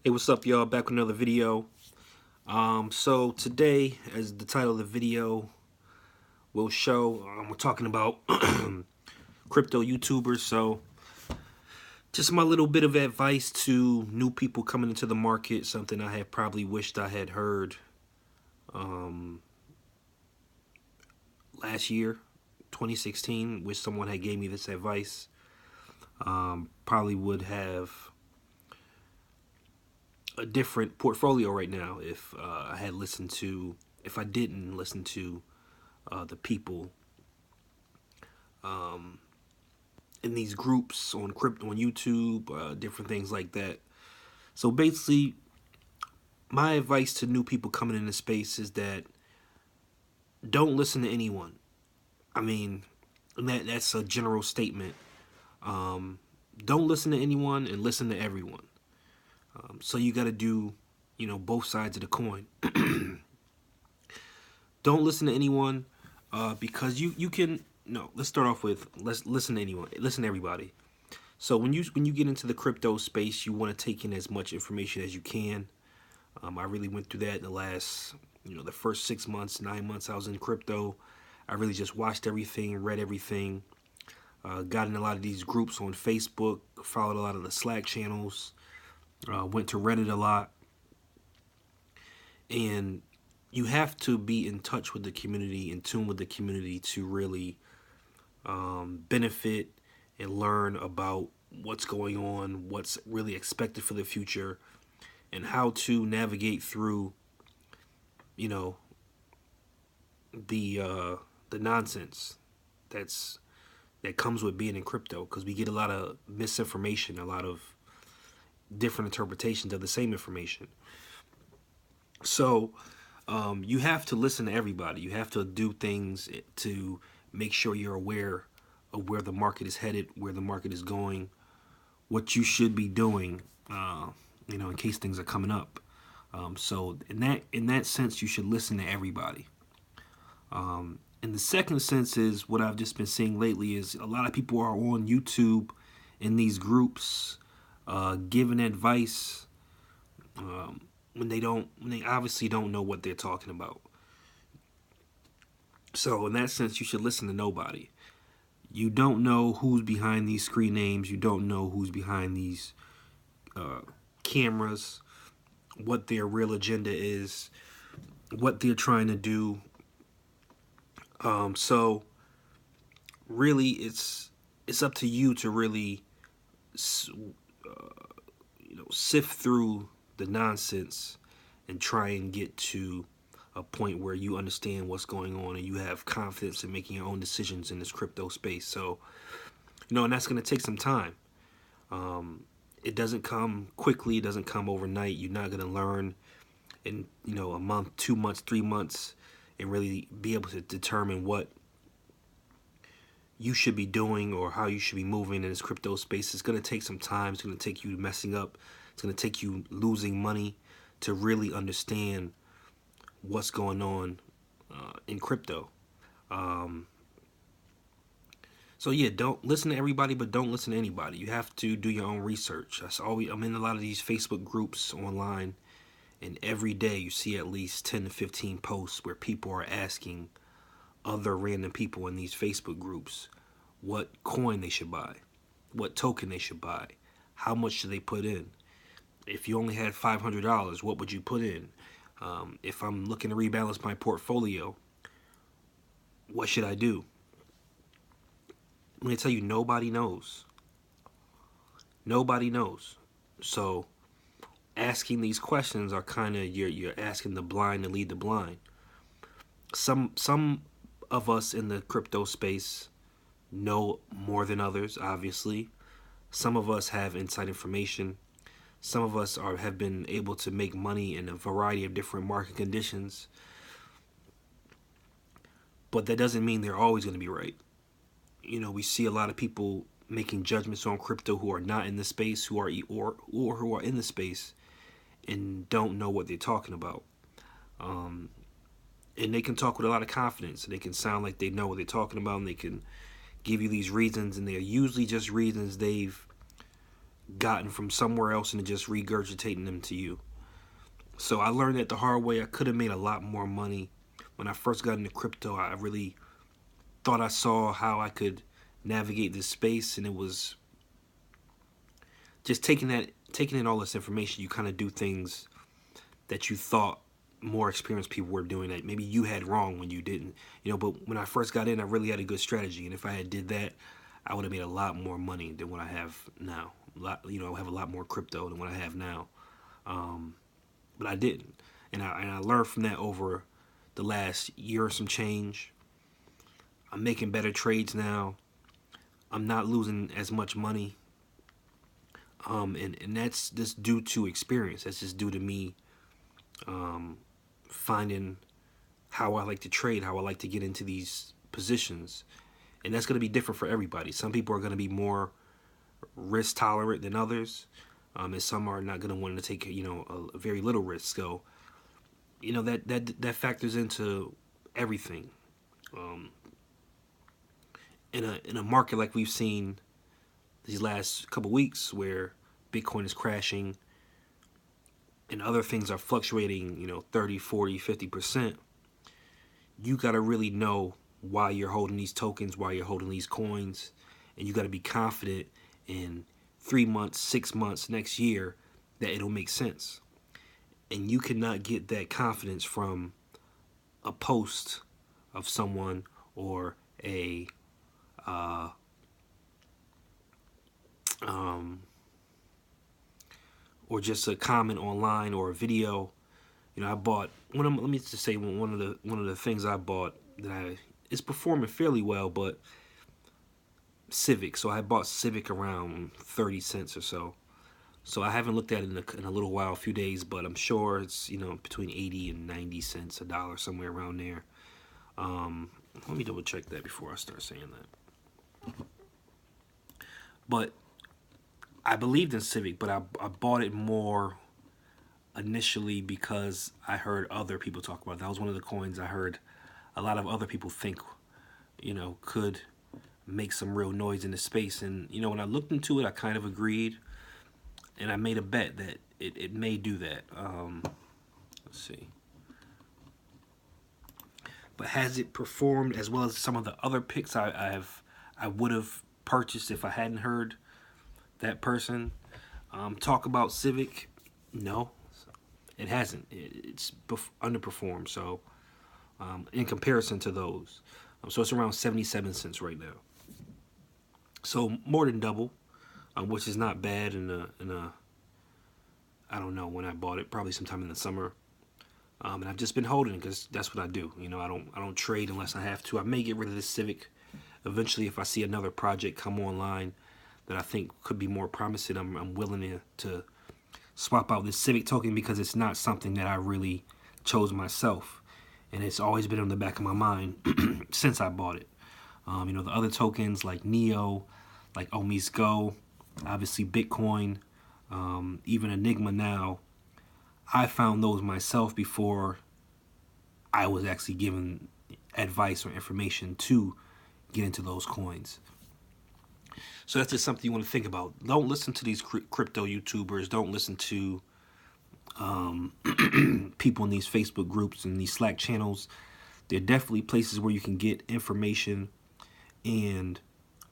Hey, what's up, y'all? Back with another video. So today, as the title of the video will show, we're talking about crypto YouTubers. So just my little bit of advice to new people coming into the market, something I had probably wished I had heard last year, 2016. Wish someone had gave me this advice. Probably would have a different portfolio right now if if I didn't listen to the people in these groups on crypto on YouTube, different things like that. So basically, my advice to new people coming into space is that don't listen to anyone. I mean, that's a general statement. Don't listen to anyone and listen to everyone. So you got to do, both sides of the coin. Don't listen to anyone because you can. No, let's start off with let's listen to anyone. Listen to everybody. So when you get into the crypto space, you want to take in as much information as you can. I really went through that in the last, the first 6 months, 9 months I was in crypto. I really just watched everything, read everything, got in a lot of these groups on Facebook, followed a lot of the Slack channels, went to Reddit a lot, and you have to be in touch with the community, in tune with the community to really benefit and learn about what's going on, what's really expected for the future, and how to navigate through, you know, the nonsense that comes with being in crypto, because we get a lot of misinformation, a lot of different interpretations of the same information. So you have to listen to everybody. You have to do things to make sure you're aware of where the market is headed, where the market is going, what you should be doing, in case things are coming up. So in that sense, you should listen to everybody. And the second sense is what I've just been seeing lately is a lot of people are on YouTube in these groups giving advice when they obviously don't know what they're talking about. So in that sense, you should listen to nobody. You don't know who's behind these screen names. You don't know who's behind these cameras, what their real agenda is, what they're trying to do. So really, it's up to you to really, sift through the nonsense and try and get to a point where you understand what's going on and you have confidence in making your own decisions in this crypto space. So, and that's going to take some time. It doesn't come quickly. It doesn't come overnight. You're not going to learn in, a month, 2 months, 3 months, and really be able to determine what you should be doing or how you should be moving in this crypto space. It's going to take some time. It's going to take you messing up. It's going to take you losing money to really understand what's going on in crypto. So yeah, don't listen to everybody, but don't listen to anybody. You have to do your own research. I'm in a lot of these Facebook groups online, and every day you see at least 10 to 15 posts where people are asking other random people in these Facebook groups what coin they should buy, what token they should buy, how much should they put in. If you only had $500, what would you put in? If I'm looking to rebalance my portfolio, what should I do? I'm going to tell you, nobody knows. Nobody knows. So asking these questions are kind of, you're asking the blind to lead the blind. Some of us in the crypto space know more than others, obviously. Some of us have inside information. Some of us have been able to make money in a variety of different market conditions. But that doesn't mean they're always going to be right. We see a lot of people making judgments on crypto who are not in the space, who are who are in the space and don't know what they're talking about. And they can talk with a lot of confidence. They can sound like they know what they're talking about, and they can give you these reasons, and they're usually just reasons they've gotten from somewhere else and just regurgitating them to you. So I learned that the hard way. I could have made a lot more money. When I first got into crypto, I really thought I saw how I could navigate this space, and it was just taking in all this information. You kind of do things that you thought more experienced people were doing that maybe you had wrong when you didn't. But when I first got in, I really had a good strategy, and if I had did that, I would have made a lot more money than what I have now. I have a lot more crypto than what I have now. But I didn't, and I learned from that over the last year or some change. I'm making better trades now. I'm not losing as much money. And that's just due to experience. That's just due to me finding how I like to trade, how I like to get into these positions. And that's going to be different for everybody. Some people are going to be more risk tolerant than others. And some are not going to want to take, a very little risk. So, that factors into everything. In a market like we've seen these last couple weeks, where Bitcoin is crashing and other things are fluctuating, 30, 40, 50%, you got to really know why you're holding these tokens, why you're holding these coins, and you got to be confident in 3 months, 6 months, next year that it'll make sense. And you cannot get that confidence from a post of someone or a or just a comment online or a video. I bought let me just say one of the things I bought that is performing fairly well, but Civic. So I bought Civic around 30 cents or so. So I haven't looked at it in a little while, a few days, but I'm sure it's between 80 and 90 cents, a dollar, somewhere around there. Let me double check that before I start saying that. But I believed in Civic, but I bought it more initially because I heard other people talk about it. That was one of the coins I heard a lot of other people think, could make some real noise in the space. And, when I looked into it, I kind of agreed. And I made a bet that it may do that. Let's see. But has it performed as well as some of the other picks I would have purchased if I hadn't heard that person talk about Civic? No, it hasn't. It's underperformed. So in comparison to those, so it's around 77 cents right now. So more than double, which is not bad in a I don't know when I bought it, probably sometime in the summer. And I've just been holding it because that's what I do. I don't trade unless I have to. I may get rid of this Civic eventually if I see another project come online that I think could be more promising. I'm willing to swap out this Civic token because it's not something that I really chose myself, and it's always been on the back of my mind since I bought it. The other tokens like Neo, like Omi's Go, obviously Bitcoin, even Enigma now, I found those myself before I was actually given advice or information to get into those coins. So that's just something you want to think about. Don't listen to these crypto YouTubers. Don't listen to people in these Facebook groups and these Slack channels. There are definitely places where you can get information and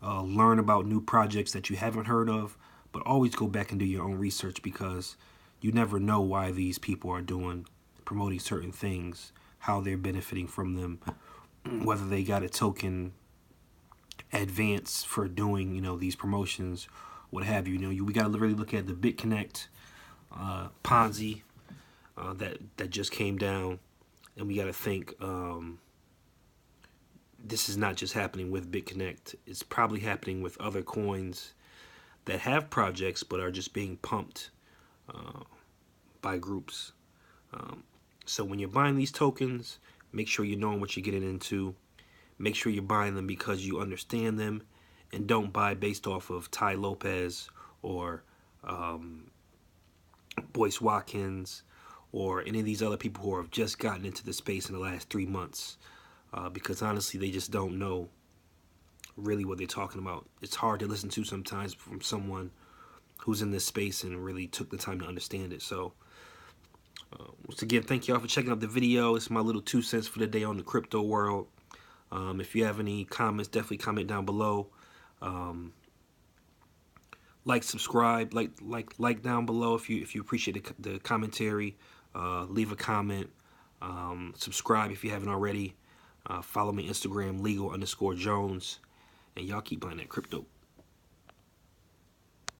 learn about new projects that you haven't heard of, but always go back and do your own research because you never know why these people are promoting certain things, how they're benefiting from them, whether they got a token advance for doing, these promotions, what have you. We got to really look at the BitConnect Ponzi that just came down, and we got to think this is not just happening with BitConnect. It's probably happening with other coins that have projects but are just being pumped by groups. So when you're buying these tokens, make sure you know what you're getting into. Make sure you're buying them because you understand them, and don't buy based off of Ty Lopez or Boyce Watkins or any of these other people who have just gotten into the space in the last 3 months, because honestly they just don't know really what they're talking about. It's hard to listen to sometimes from someone who's in this space and really took the time to understand it. So once again, thank y'all for checking out the video. It's my little 2 cents for the day on the crypto world. If you have any comments, definitely comment down below. Like, subscribe, like down below if you appreciate the commentary. Leave a comment. Subscribe if you haven't already. Follow me Instagram, legal_Jones, and y'all keep buying that crypto.